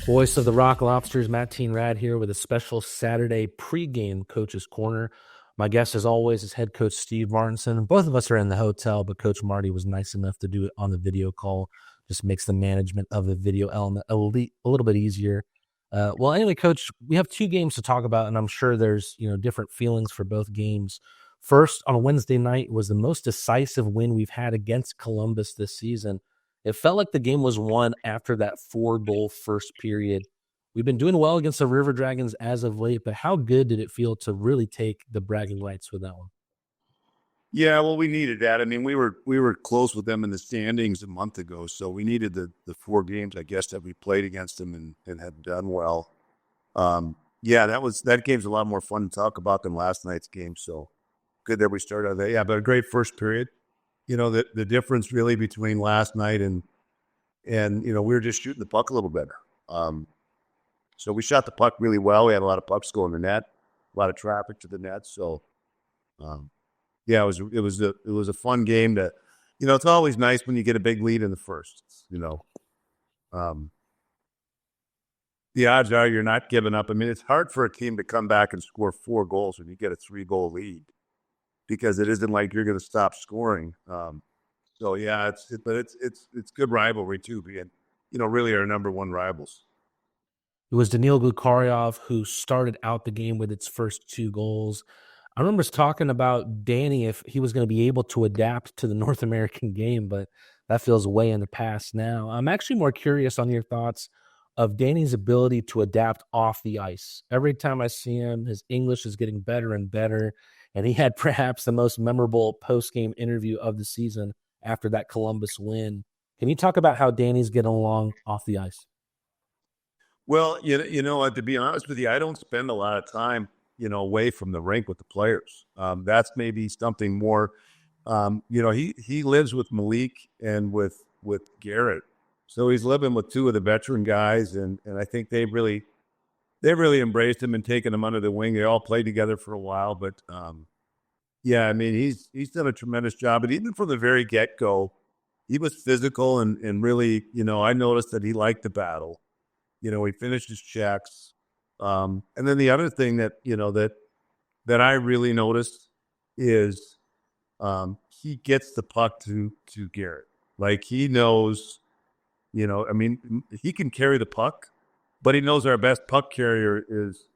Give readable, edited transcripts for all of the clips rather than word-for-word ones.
Voice of the Rock Lobsters, Matteen Rad here with a special Saturday pregame Coach's Corner. My guest, as always, is head coach Steve Martinson. Both of us are in the hotel, but Coach Marty was nice enough to do it on the video call. Just makes the management of the video element a little bit easier. Anyway, Coach, we have two games to talk about, and I'm sure there's different feelings for both games. First, on a Wednesday night, was the most decisive win we've had against Columbus this season. It felt like the game was won after that 4-goal first period. We've been doing well against the River Dragons as of late, but how good did it feel to really take the bragging rights with that one? Yeah, well, we needed that. I mean, we were close with them in the standings a month ago, so we needed the 4 games, I guess, that we played against them and had done well. That game's a lot more fun to talk about than last night's game. So good that we started out there. Yeah, but a great first period. The difference really between last night and we were just shooting the puck a little better. So we shot the puck really well. We had a lot of pucks going in the net, a lot of traffic to the net. So, it was a fun game to, it's always nice when you get a big lead in the first, the odds are you're not giving up. I mean, it's hard for a team to come back and score 4 goals when you get a 3-goal lead, because it isn't like you're going to stop scoring. It's good rivalry too, being, really our number one rivals. It was Daniil Glukaryov who started out the game with its first 2 goals. I remember us talking about Danny, if he was going to be able to adapt to the North American game, but that feels way in the past now. I'm actually more curious on your thoughts of Danny's ability to adapt off the ice. Every time I see him, his English is getting better and better. And he had perhaps the most memorable post-game interview of the season after that Columbus win. Can you talk about how Danny's getting along off the ice? Well, to be honest with you, I don't spend a lot of time, away from the rink with the players. That's maybe something more. He lives with Malik and with Garrett, so he's living with 2 of the veteran guys, and I think they really embraced him and taken him under the wing. They all played together for a while, but he's done a tremendous job. But even from the very get-go, he was physical and really, I noticed that he liked the battle. He finished his checks. And then the other thing that I really noticed is he gets the puck to Garrett. Like, he knows, he can carry the puck, but he knows our best puck carrier is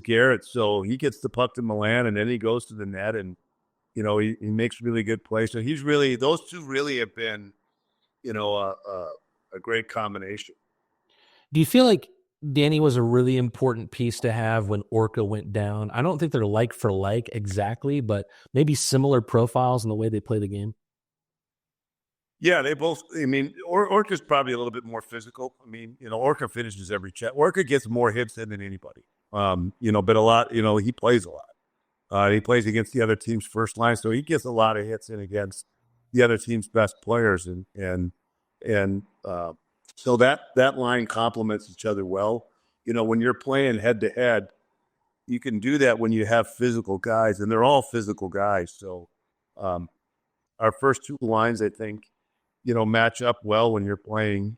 Garrett. So he gets the puck to Milan, and then he goes to the net, and he makes really good plays. So those 2 really have been a great combination. Do you feel like Danny was a really important piece to have when Orca went down? I don't think they're like for like exactly, but maybe similar profiles in the way they play the game. Yeah, they both. I mean, Orca's probably a little bit more physical. I mean, Orca finishes every check. Orca gets more hits in than anybody. But a lot. He plays a lot. He plays against the other team's first line, so he gets a lot of hits in against the other team's best players, and so that line complements each other well. When you're playing head to head, you can do that when you have physical guys, and they're all physical guys. So, our first 2 lines, I think, match up well when you're playing,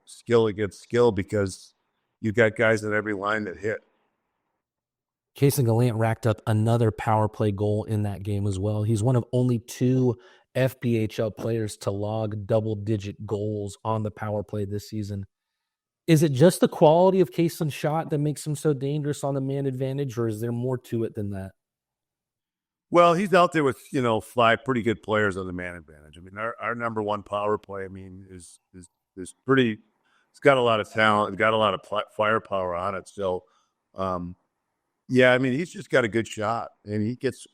skill against skill, because you've got guys in every line that hit. Kason Gallant racked up another power play goal in that game as well. He's one of only 2 FBHL players to log double-digit goals on the power play this season. Is it just the quality of Kason's shot that makes him so dangerous on the man advantage, or is there more to it than that? Well, he's out there with, 5 pretty good players on the man advantage. I mean, our number 1 power play, is pretty. It's got a lot of talent. It's got a lot of firepower on it. So, he's just got a good shot, and he gets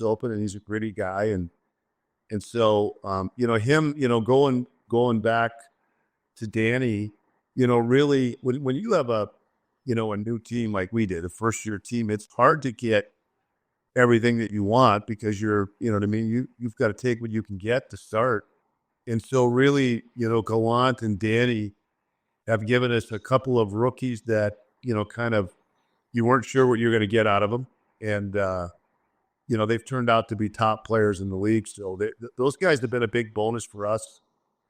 open, and he's a gritty guy, and so him, going back to Danny, really when you have a new team like we did, a first-year team, it's hard to get everything that you want, because you're, you've got to take what you can get to start. And so really, Gallant and Danny have given us a couple of rookies that, kind of, you weren't sure what you're going to get out of them. And, they've turned out to be top players in the league. So those guys have been a big bonus for us.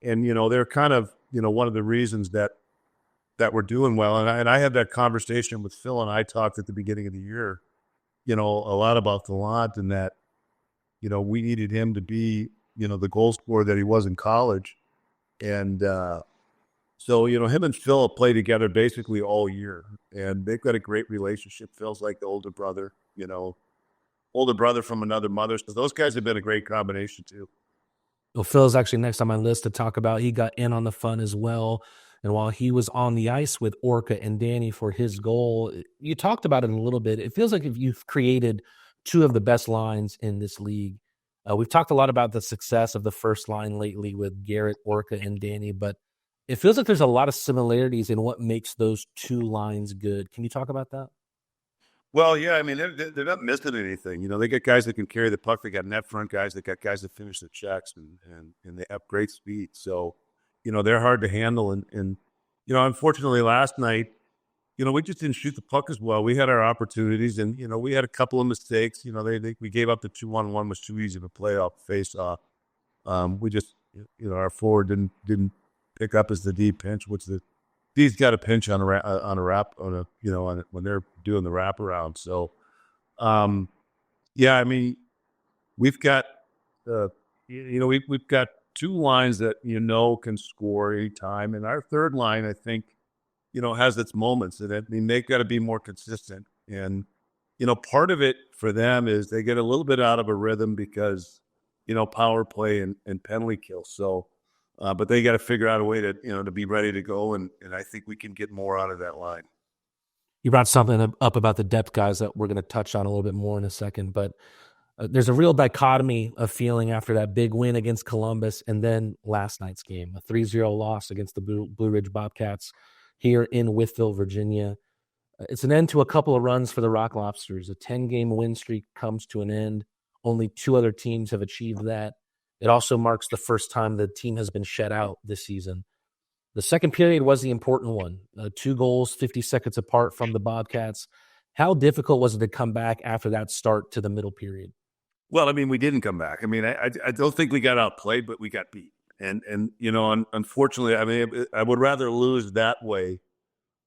And, they're kind of, one of the reasons that that were doing well. And I had that conversation with Phil, and I talked at the beginning of the year, a lot about Gallant, and that, we needed him to be, the goal scorer that he was in college. And so, him and Phil have played together basically all year, and they've got a great relationship. Phil's like the older brother from another mother. So those guys have been a great combination too. Well, Phil's actually next on my list to talk about. He got in on the fun as well. And while he was on the ice with Orca and Danny for his goal, you talked about it a little bit. It feels like if you've created two of the best lines in this league. We've talked a lot about the success of the first line lately with Garrett, Orca, and Danny, but it feels like there's a lot of similarities in what makes those two lines good. Can you talk about that? Well, yeah, I mean, they're not missing anything. They got guys that can carry the puck. They got net front guys. They got guys that finish the checks, and they have great speed. So, they're hard to handle. And unfortunately, last night, we just didn't shoot the puck as well. We had our opportunities, and we had a couple of mistakes. We gave up the 2-on-1 was too easy to play off face off. We just, our forward didn't pick up as the D pinch, which D's got a pinch on when they're doing the wraparound. So, yeah, I mean, we've got we've got two lines that can score anytime, and our third line, I think, has its moments. And they've got to be more consistent. And part of it for them is they get a little bit out of a rhythm because power play and penalty kill. So. But they got to figure out a way to be ready to go, and I think we can get more out of that line. You brought something up about the depth guys that we're going to touch on a little bit more in a second, but there's a real dichotomy of feeling after that big win against Columbus and then last night's game, a 3-0 loss against the Blue Ridge Bobcats here in Wytheville, Virginia. It's an end to a couple of runs for the Rock Lobsters. A 10-game win streak comes to an end. Only two other teams have achieved that. It also marks the first time the team has been shut out this season. The second period was the important one. 2 goals, 50 seconds apart from the Bobcats. How difficult was it to come back after that start to the middle period? Well, I mean, we didn't come back. I mean, I don't think we got outplayed, but we got beat. And unfortunately, I mean, I would rather lose that way.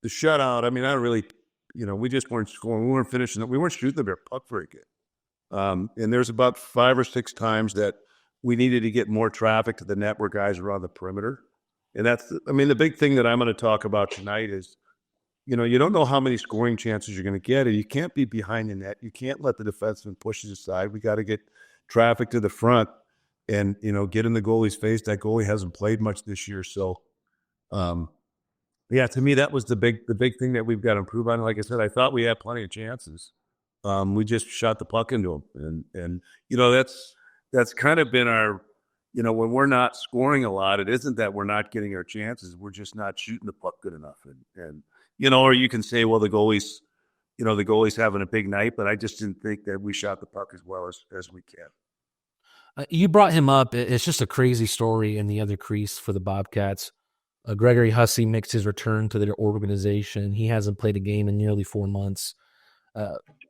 The shutout, I mean, I don't really, we just weren't scoring. We weren't finishing. We weren't shooting the puck very good. And there's about 5 or 6 times that we needed to get more traffic to the net where guys are on the perimeter. And the big thing that I'm going to talk about tonight is, you don't know how many scoring chances you're going to get, and you can't be behind the net. You can't let the defenseman push you aside. We got to get traffic to the front and, get in the goalie's face. That goalie hasn't played much this year. So, yeah, to me, that was the big thing that we've got to improve on. Like I said, I thought we had plenty of chances. We just shot the puck into them. And that's kind of been our, when we're not scoring a lot, it isn't that we're not getting our chances. We're just not shooting the puck good enough. And or you can say, well, the goalie's having a big night, but I just didn't think that we shot the puck as well as we can. You brought him up. It's just a crazy story in the other crease for the Bobcats. Gregory Hussey makes his return to their organization. He hasn't played a game in nearly 4 months.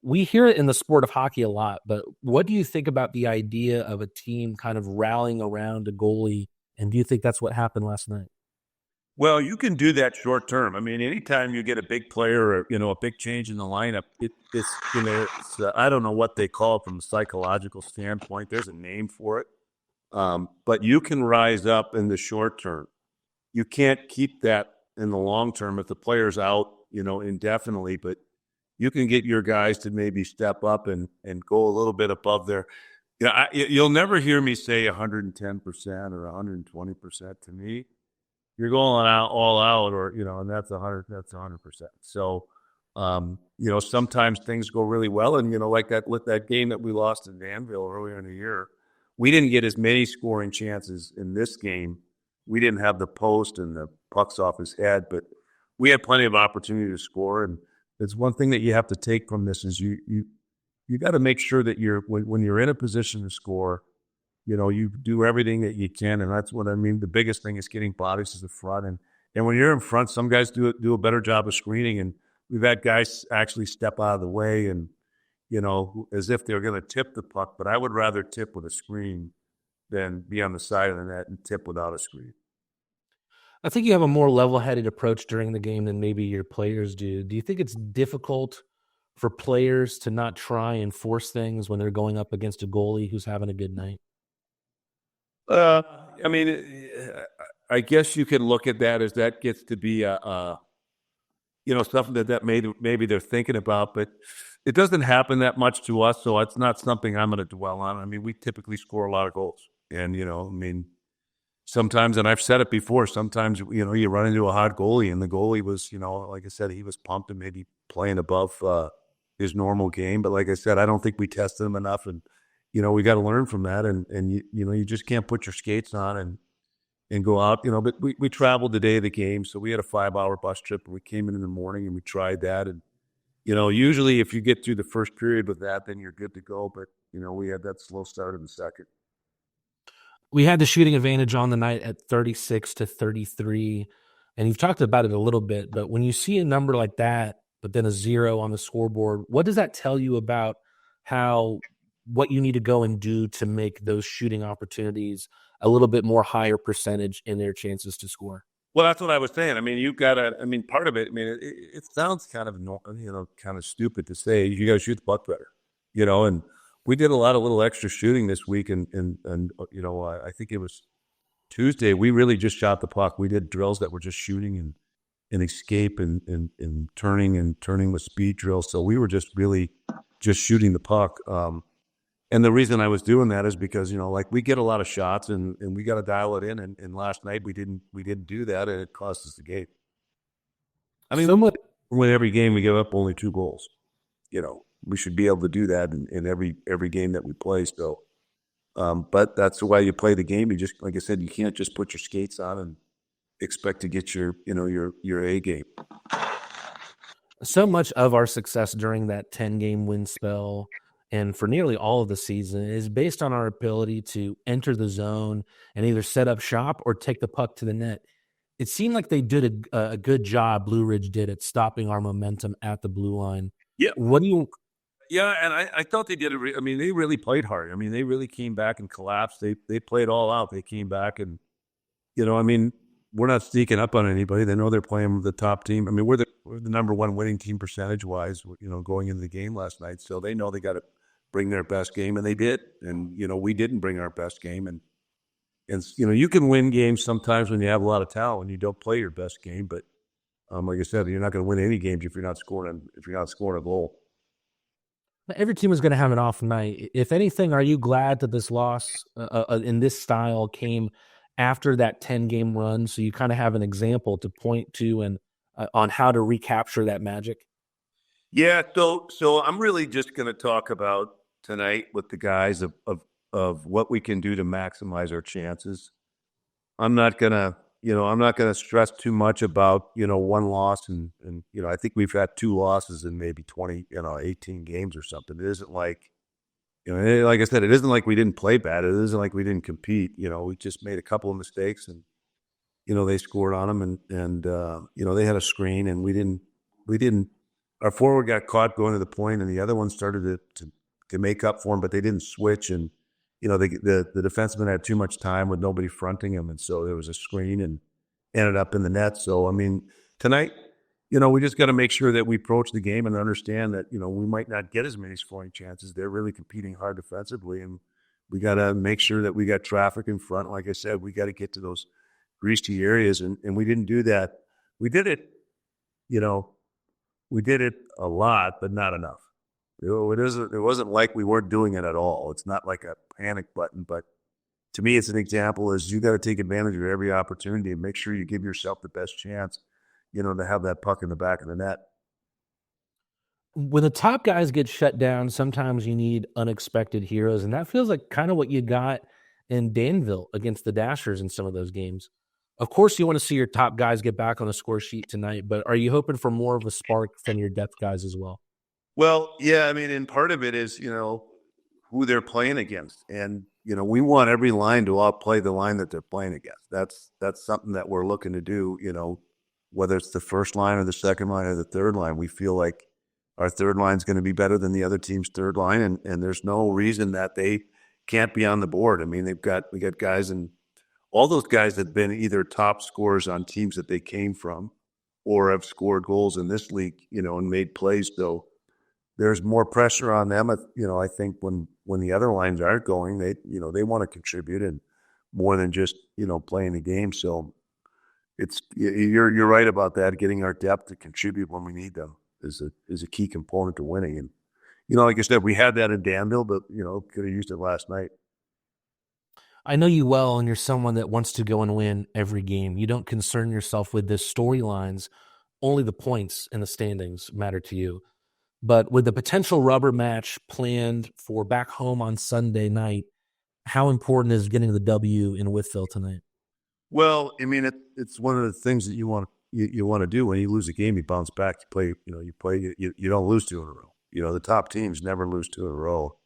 We hear it in the sport of hockey a lot, but what do you think about the idea of a team kind of rallying around a goalie? And do you think that's what happened last night? Well, you can do that short term. I mean, anytime you get a big player or, a big change in the lineup, it's I don't know what they call it from a psychological standpoint. There's a name for it. But you can rise up in the short term. You can't keep that in the long term if the player's out, indefinitely, but you can get your guys to maybe step up and go a little bit above their. You'll never hear me say 110% or 120% to me. You're going out all out, or and that's 100%. So, sometimes things go really well, and like that game that we lost in Danville earlier in the year, we didn't get as many scoring chances in this game. We didn't have the post and the pucks off his head, but we had plenty of opportunity to score. And it's one thing that you have to take from this is you got to make sure that when you're in a position to score, you do everything that you can. And that's what I mean. The biggest thing is getting bodies to the front. And when you're in front, some guys do a better job of screening. And we've had guys actually step out of the way and, as if they're going to tip the puck. But I would rather tip with a screen than be on the side of the net and tip without a screen. I think you have a more level-headed approach during the game than maybe your players do. Do you think it's difficult for players to not try and force things when they're going up against a goalie who's having a good night? Uh, I mean, I guess you can look at that as that gets to be something that maybe they're thinking about, but it doesn't happen that much to us, so it's not something I'm going to dwell on. I mean, we typically score a lot of goals, and I mean, sometimes, and I've said it before, sometimes you run into a hot goalie, and the goalie was, like I said, he was pumped and maybe playing above his normal game, but like I said, I don't think we tested him enough, and we got to learn from that, and you just can't put your skates on and go out, but we traveled the day of the game. So we had a 5-hour bus trip and we came in the morning and we tried that. And, usually if you get through the first period with that, then you're good to go. But, we had that slow start in the second. We had the shooting advantage on the night at 36-33, and you've talked about it a little bit, but when you see a number like that, but then a 0 on the scoreboard, what does that tell you about what you need to go and do to make those shooting opportunities a little bit more higher percentage in their chances to score? Well, that's what I was saying. I mean, you've got to, I mean, part of it, I mean, it sounds kind of, kind of stupid to say you got to shoot the puck better, and we did a lot of little extra shooting this week. And I think it was Tuesday. We really just shot the puck. We did drills that were just shooting and escape and turning with speed drills. So we were just really just shooting the puck. And the reason I was doing that is because, like we get a lot of shots and we got to dial it in. And last night we didn't do that, and it cost us the game. I mean, with every game we give up only 2 goals. We should be able to do that in every game that we play. So, but that's the way you play the game. You just, like I said, you can't just put your skates on and expect to get your A game. So much of our success during that 10-game win spell and for nearly all of the season is based on our ability to enter the zone and either set up shop or take the puck to the net. It seemed like they did a good job, Blue Ridge did, at stopping our momentum at the blue line. Yeah. What do you... Yeah, and I thought they did I mean, they really played hard. I mean, they really came back and collapsed. They played all out. They came back and, I mean, we're not sneaking up on anybody. They know they're playing with the top team. I mean, we're the number 1 winning team percentage-wise, going into the game last night. So they know they got to bring their best game, and they did. And, we didn't bring our best game. And you can win games sometimes when you have a lot of talent, when you don't play your best game. But like I said, you're not going to win any games if you're not scoring a goal. Every team is going to have an off night. If anything, are you glad that this loss in this style came after that 10-game run, so you kind of have an example to point to and on how to recapture that magic? Yeah, so I'm really just going to talk about tonight with the guys of what we can do to maximize our chances. I'm not gonna stress too much about, 1 loss and I think we've had 2 losses in maybe 20, 18 games or something. It isn't like, like I said, it isn't like we didn't play bad. It isn't like we didn't compete. We just made a couple of mistakes and, they scored on them and they had a screen and we didn't, our forward got caught going to the point and the other one started to make up for him, but they didn't switch. And, the defenseman had too much time with nobody fronting him. And so there was a screen and ended up in the net. So, I mean, tonight, we just got to make sure that we approach the game and understand that, we might not get as many scoring chances. They're really competing hard defensively. And we got to make sure that we got traffic in front. Like I said, we got to get to those greasy areas. And we didn't do that. We did it, we did it a lot, but not enough. It wasn't like we weren't doing it at all. It's not like a panic button, but to me, it's an example is you got to take advantage of every opportunity and make sure you give yourself the best chance, to have that puck in the back of the net. When the top guys get shut down, sometimes you need unexpected heroes, and that feels like kind of what you got in Danville against the Dashers in some of those games. Of course, you want to see your top guys get back on the score sheet tonight, but are you hoping for more of a spark from your depth guys as well? Well, yeah, I mean, and part of it is, who they're playing against. And, we want every line to outplay the line that they're playing against. That's something that we're looking to do, whether it's the first line or the second line or the third line. We feel like our third line is going to be better than the other team's third line. And there's no reason that they can't be on the board. I mean, we got guys in all those guys have been either top scorers on teams that they came from or have scored goals in this league, and made plays. So there's more pressure on them. I think when the other lines aren't going, they want to contribute and more than just, playing the game. So you're right about that. Getting our depth to contribute when we need them is a key component to winning. And, like I said, we had that in Danville, but, could have used it last night. I know you well, and you're someone that wants to go and win every game. You don't concern yourself with the storylines. Only the points and the standings matter to you. But with the potential rubber match planned for back home on Sunday night, how important is getting the W in Wytheville tonight? Well, I mean, it's one of the things that you want to do when you lose a game. You bounce back. You play. You don't lose two in a row. The top teams never lose two in a row,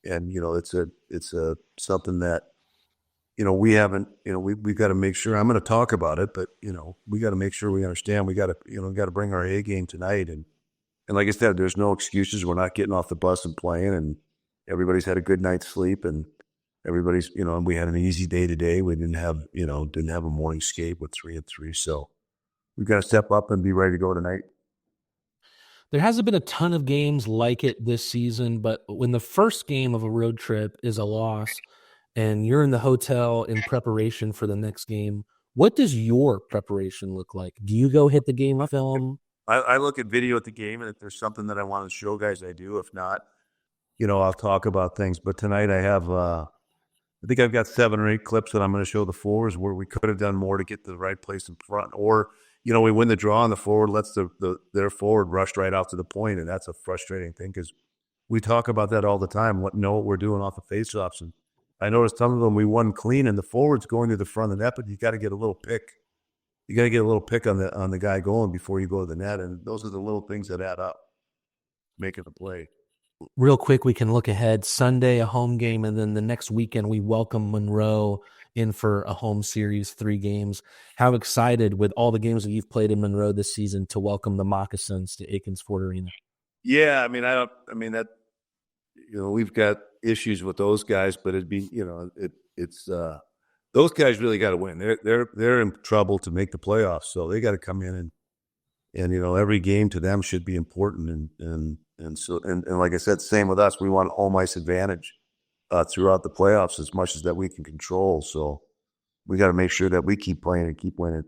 and it's something that we haven't. We've got to make sure. I'm going to talk about it, but we got to make sure we understand. We got to bring our A game tonight, and like I said, there's no excuses. We're not getting off the bus and playing, and everybody's had a good night's sleep, and everybody's, and we had an easy day today. We didn't have a morning skate with 3-3. So we've got to step up and be ready to go tonight. There hasn't been a ton of games like it this season, but when the first game of a road trip is a loss and you're in the hotel in preparation for the next game, what does your preparation look like? Do you go hit the game film? I look at video at the game, and if there's something that I want to show guys, I do. If not, I'll talk about things. But tonight I have, I think I've got 7 or 8 clips that I'm going to show the forwards where we could have done more to get to the right place in front. Or, we win the draw and the forward lets their forward rush right out to the point, and that's a frustrating thing because we talk about that all the time, what we're doing off the faceoffs. And I noticed some of them we won clean, and the forward's going to the front of the net, but you got to get a little pick. You got to get a little pick on the guy going before you go to the net, and those are the little things that add up, making the play. Real quick, we can look ahead. Sunday, a home game, and then the next weekend we welcome Monroe in for a home series, 3 games. How excited with all the games that you've played in Monroe this season to welcome the Moccasins to Aikens Ford Arena? Yeah, we've got issues with those guys, but it'd be, it's those guys really got to win. They're in trouble to make the playoffs, so they got to come in and every game to them should be important. And so like I said, same with us. We want home ice advantage throughout the playoffs as much as that we can control. So we got to make sure that we keep playing and keep winning.